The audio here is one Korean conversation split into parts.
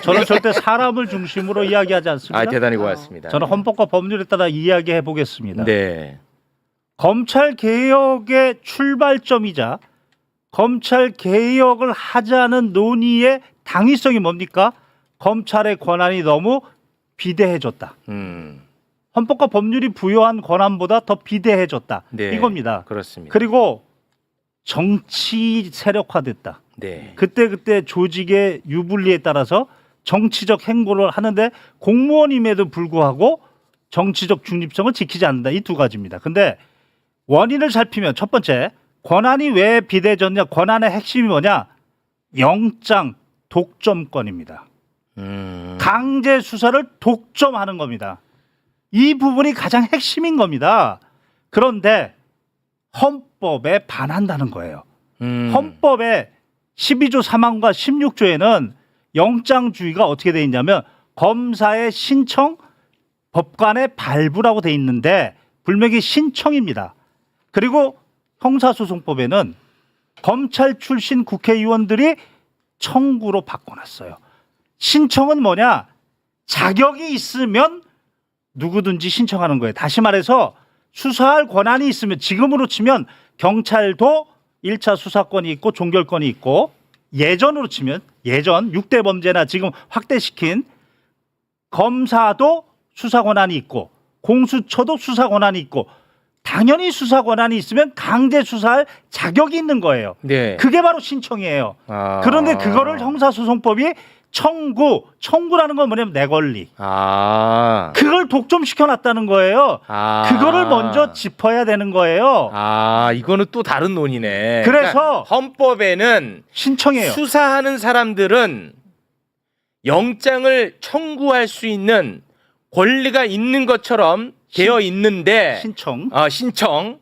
저는 절대 사람을 중심으로 이야기하지 않습니다. 아, 대단히 고맙습니다. 저는 헌법과 법률에 따라 이야기해 보겠습니다. 네. 검찰 개혁의 출발점이자 검찰 개혁을 하자는 논의의 당위성이 뭡니까? 검찰의 권한이 너무 비대해졌다. 헌법과 법률이 부여한 권한보다 더 비대해졌다. 네. 이겁니다. 그렇습니다. 그리고 정치 세력화됐다. 네. 그때 조직의 유불리에 따라서 정치적 행보를 하는데 공무원임에도 불구하고 정치적 중립성을 지키지 않는다. 이 두 가지입니다. 근데 원인을 살피면 첫 번째, 권한이 왜 비대해졌냐? 권한의 핵심이 뭐냐? 영장 독점권입니다. 강제 수사를 독점하는 겁니다. 이 부분이 가장 핵심인 겁니다. 그런데 헌법에 반한다는 거예요. 헌법의 12조 3항과 16조에는 영장주의가 어떻게 돼 있냐면 검사의 신청, 법관의 발부라고 돼 있는데 불명히 신청입니다. 그리고 형사소송법에는 검찰 출신 국회의원들이 청구로 바꿔놨어요. 신청은 뭐냐? 자격이 있으면 누구든지 신청하는 거예요. 다시 말해서 수사할 권한이 있으면 지금으로 치면 경찰도 1차 수사권이 있고 종결권이 있고 예전으로 치면 예전 6대 범죄나 지금 확대시킨 검사도 수사 권한이 있고 공수처도 수사 권한이 있고 당연히 수사 권한이 있으면 강제 수사할 자격이 있는 거예요. 네. 그게 바로 신청이에요. 그런데 그거를 형사소송법이 청구라는 건 뭐냐면 내 권리. 그걸 독점시켜놨다는 거예요. 그거를 먼저 짚어야 되는 거예요. 이거는 또 다른 논의네. 그래서 그러니까 헌법에는 신청해요. 수사하는 사람들은 영장을 청구할 수 있는 권리가 있는 것처럼 되어 있는데 신청.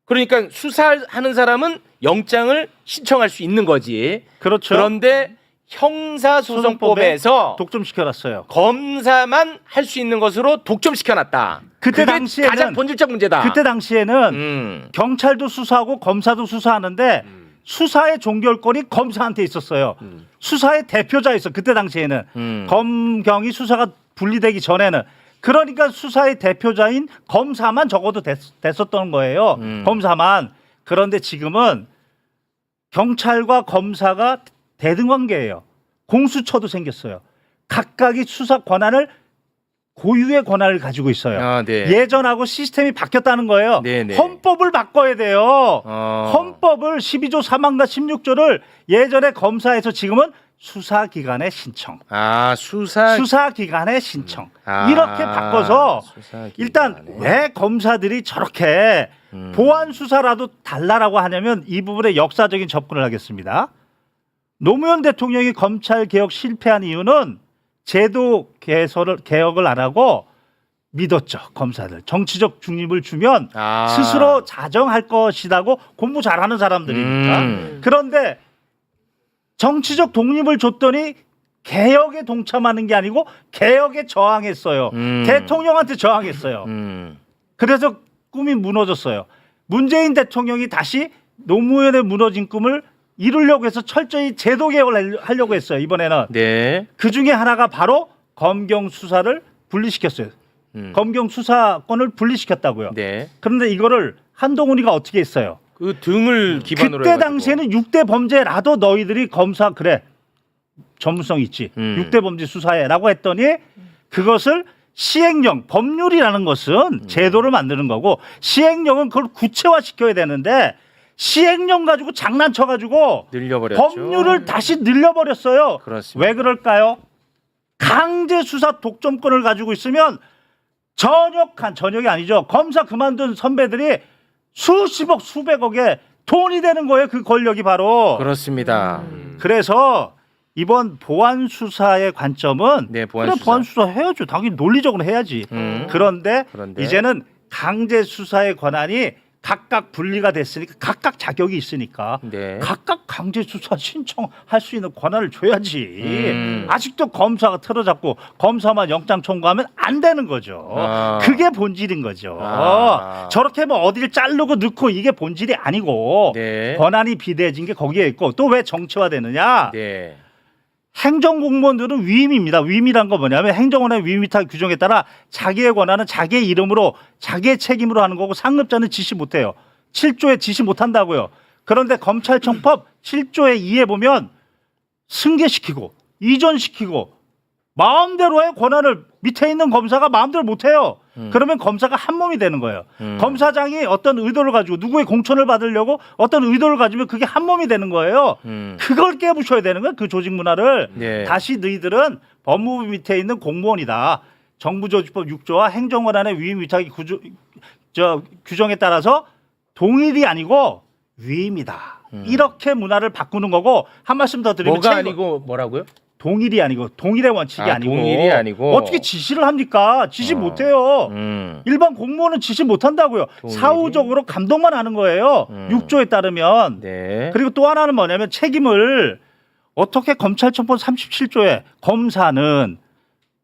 그러니까 수사하는 사람은 영장을 신청할 수 있는 거지. 그렇죠. 그런데 형사소송법에서 독점시켜놨어요. 검사만 할 수 있는 것으로 독점시켜놨다. 그때 그게 당시에는 가장 본질적 문제다. 그때 당시에는 경찰도 수사하고 검사도 수사하는데 수사의 종결권이 검사한테 있었어요. 수사의 대표자 있어. 그때 당시에는 검경이 수사가 분리되기 전에는 그러니까 수사의 대표자인 검사만 적어도 됐었던 거예요. 검사만. 그런데 지금은 경찰과 검사가 대등관계예요. 공수처도 생겼어요. 각각이 수사 권한을 고유의 권한을 가지고 있어요. 네. 예전하고 시스템이 바뀌었다는 거예요. 네네. 헌법을 바꿔야 돼요. 헌법을 12조 3항과 16조를 예전에 검사에서 지금은 수사기관의 신청. 수사기관의 신청. 이렇게 바꿔서 일단 왜 검사들이 저렇게 보안 수사라도 달라라고 하냐면 이 부분에 역사적인 접근을 하겠습니다. 노무현 대통령이 검찰 개혁 실패한 이유는 제도 개혁을 안 하고 믿었죠. 검사들 정치적 중립을 주면 스스로 자정할 것이라고 공부 잘하는 사람들이니까. 그런데 정치적 독립을 줬더니 개혁에 동참하는 게 아니고 개혁에 저항했어요. 대통령한테 저항했어요. 그래서 꿈이 무너졌어요. 문재인 대통령이 다시 노무현의 무너진 꿈을 이루려고 해서 철저히 제도 개혁을 하려고 했어요. 이번에는. 네. 그 중에 하나가 바로 검경 수사를 분리시켰어요. 검경 수사권을 분리시켰다고요. 네. 그런데 이거를 한동훈이가 어떻게 했어요? 그 등을 기반으로 그때 해가지고. 당시에는 6대 범죄라도 너희들이 검사 그래 전문성 있지 6대 범죄 수사해라고 했더니 그것을 시행령 법률이라는 것은 제도를 만드는 거고 시행령은 그걸 구체화시켜야 되는데 시행령 가지고 장난쳐가지고 늘려버렸죠. 법률을 다시 늘려버렸어요. 그렇습니다. 왜 그럴까요? 강제 수사 독점권을 가지고 있으면 전역이 아니죠. 검사 그만둔 선배들이 수십억 수백억의 돈이 되는 거예요. 그 권력이 바로. 그렇습니다. 그래서 이번 보안 수사의 관점은 보안 보안 수사 해야죠. 당연히 논리적으로 해야지. 그런데 이제는 강제 수사의 권한이 각각 분리가 됐으니까 각각 자격이 있으니까 각각 강제 수사 신청할 수 있는 권한을 줘야지. 아직도 검사가 틀어잡고 검사만 영장 청구하면 안 되는 거죠. 그게 본질인 거죠. 저렇게 뭐 어디를 자르고 넣고 이게 본질이 아니고 권한이 비대해진 게 거기에 있고 또 왜 정치화되느냐. 행정공무원들은 위임입니다. 위임이란 건 뭐냐면 행정원의 위임 위탁 규정에 따라 자기의 권한은 자기의 이름으로 자기의 책임으로 하는 거고 상급자는 지시 못해요. 7조에 지시 못한다고요. 그런데 검찰청법 7조에 2에 보면 승계시키고 이전시키고 마음대로의 권한을 밑에 있는 검사가 마음대로 못해요. 그러면 검사가 한 몸이 되는 거예요. 검사장이 어떤 의도를 가지고 누구의 공천을 받으려고 어떤 의도를 가지면 그게 한 몸이 되는 거예요. 그걸 깨부셔야 되는 거예요. 그 조직 문화를. 네. 다시 너희들은 법무부 밑에 있는 공무원이다. 정부조직법 6조와 행정권한의 위임 위탁의 규정에 따라서 동일이 아니고 위임이다. 이렇게 문화를 바꾸는 거고 한 말씀 더 드리면 뭐가 아니고 뭐라고요? 동일이 아니고 동일의 원칙이 아니고 동일이 아니고 어떻게 지시를 합니까? 지시 못해요. 일반 공무원은 지시 못한다고요. 동일이? 사후적으로 감독만 하는 거예요. 6조에 따르면. 네. 그리고 또 하나는 뭐냐면 책임을 어떻게 검찰청법 37조에 검사는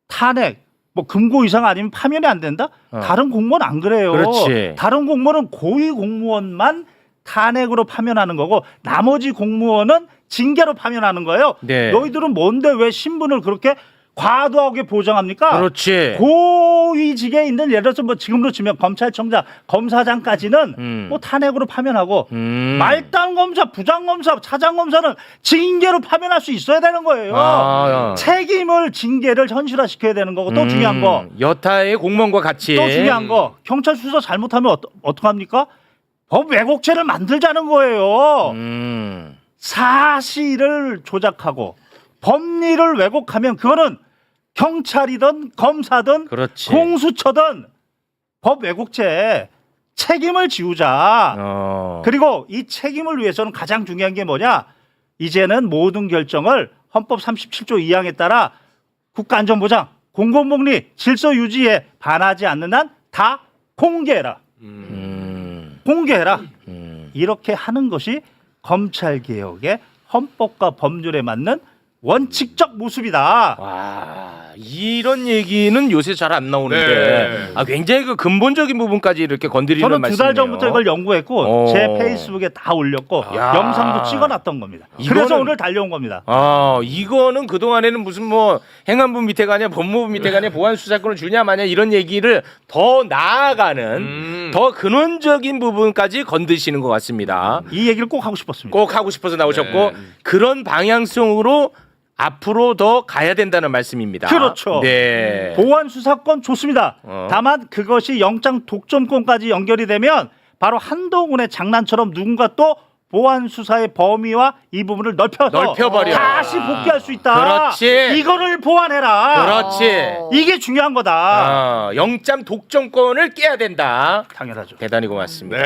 탄핵 뭐 금고 이상 아니면 파면이 안 된다? 다른 공무원 안 그래요. 그렇지. 다른 공무원은 고위 공무원만 탄핵으로 파면하는 거고 나머지 공무원은 징계로 파면하는 거예요. 네. 너희들은 뭔데 왜 신분을 그렇게 과도하게 보장합니까? 그렇지. 고위직에 있는 예를 들어서 뭐 지금으로 치면 검찰청장, 검사장까지는 뭐 탄핵으로 파면하고 말단 검사, 부장 검사, 차장 검사는 징계로 파면할 수 있어야 되는 거예요. 책임을 징계를 현실화시켜야 되는 거고 또 중요한 거. 여타의 공무원과 같이. 또 중요한 거. 경찰 수사 잘못하면 어떡합니까? 법 왜곡죄를 만들자는 거예요. 사실을 조작하고 법리를 왜곡하면 그거는 경찰이든 검사든 그렇지. 공수처든 법 왜곡죄 책임을 지우자. 그리고 이 책임을 위해서는 가장 중요한 게 뭐냐? 이제는 모든 결정을 헌법 37조 2항에 따라 국가안전보장, 공공복리, 질서 유지에 반하지 않는 한 다 공개해라. 공개해라. 이렇게 하는 것이 검찰개혁의 헌법과 법률에 맞는 원칙적 모습이다. 와, 이런 얘기는 요새 잘 안 나오는데 네. 굉장히 그 근본적인 부분까지 이렇게 건드리는 저는 말씀이네요. 2달 전부터 이걸 연구했고 제 페이스북에 다 올렸고 야. 영상도 찍어놨던 겁니다. 그래서 오늘 달려온 겁니다. 이거는 그동안에는 무슨 뭐 행안부 밑에 가냐 법무부 밑에 가냐 보안수사권을 주냐 마냐 이런 얘기를 더 나아가는 더 근원적인 부분까지 건드시는 것 같습니다. 이 얘기를 꼭 하고 싶었습니다. 꼭 하고 싶어서 나오셨고 네. 그런 방향성으로 앞으로 더 가야 된다는 말씀입니다. 그렇죠. 네. 보안 수사권 좋습니다. 다만 그것이 영장 독점권까지 연결이 되면 바로 한동훈의 장난처럼 누군가 또 보안 수사의 범위와 이 부분을 넓혀버려. 다시 복귀할 수 있다. 그렇지. 이거를 보완해라. 그렇지. 이게 중요한 거다. 영장 독점권을 깨야 된다. 당연하죠. 대단히 고맙습니다. 네.